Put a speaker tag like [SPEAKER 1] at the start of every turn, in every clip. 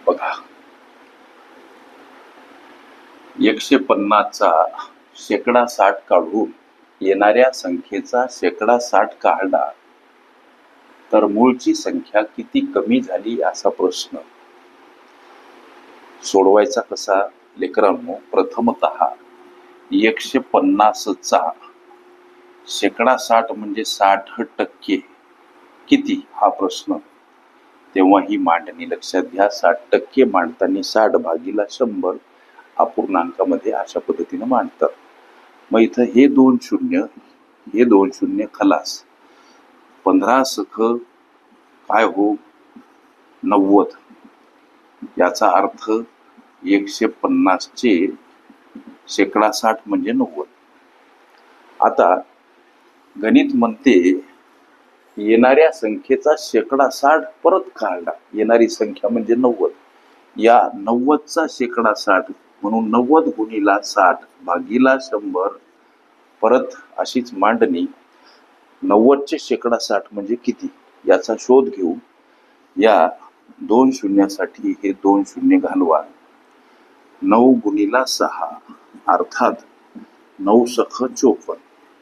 [SPEAKER 1] बघा, 150चा शेकडा 60 काढून येणाऱ्या संख्येचा शेकडा 60 काढला तर मूळची संख्या किती कमी झाली असा प्रश्न सोडवायचा कसा लेकरांनो? प्रथमतः 150चा शेकडा 60 म्हणजे 60% किती हा प्रश्न, तेव्हा ही मांडणी लक्षात घ्या. 60% मांडताना 60 भागीला 100 अपूर्णांकामध्ये अशा पद्धतीने मांडतात. मग इथं हे दोन शून्य खलास. 15 सख काय हो 90. याचा अर्थ 150चे शेकडा 60 म्हणजे 90. आता गणित म्हणते येणाऱ्या संख्येचा शेकडा 60 परत काढला. येणारी संख्या म्हणजे 90. या 90चा शेकडा 60 म्हणून 90 गुणिला 60 भागीला 100 परत अशीच मांडणी. 90चे शेकडा 60 म्हणजे किती याचा शोध घेऊ. या 2 शून्यासाठी हे 2 शून्य घालवा. 9 गुणिला 6 अर्थात 9 सख 54.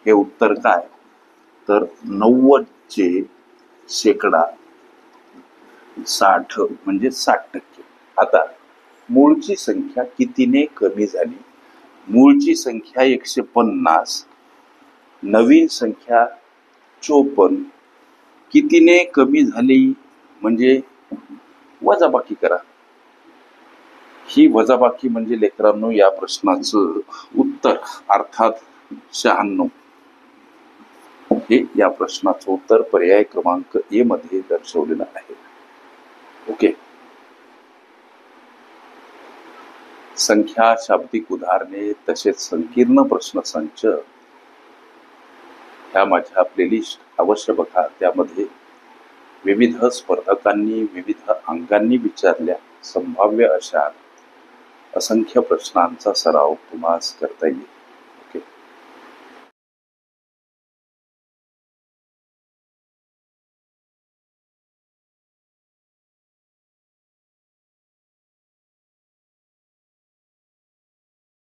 [SPEAKER 1] हे उत्तर काय तर 90चे शेकडा 60 म्हणजे 60%. आता मूळची संख्या कितीने कमी झाली? मूळची संख्या 150, नवीन संख्या 54 कितीने कमी झाली म्हणजे वजाबाकी करा. ही वजाबाकी म्हणजे लेकरांनो या प्रश्नाचं उत्तर अर्थात 96. हे या प्रश्नाचं उत्तर पर्याय क्रमांक ए मध्ये दर्शवलेलं आहे. ओके. संख्या, शाब्दिक उदाहरणे तसेच संकीर्ण प्रश्नसंच ह्या माझ्या प्लेलिस्ट अवश्य बघा. त्यामध्ये विविध स्पर्धकांनी विविध अंकांनी विचारल्या संभाव्य अशा असंख्य प्रश्नांचा सराव तुम्हाला करता येईल.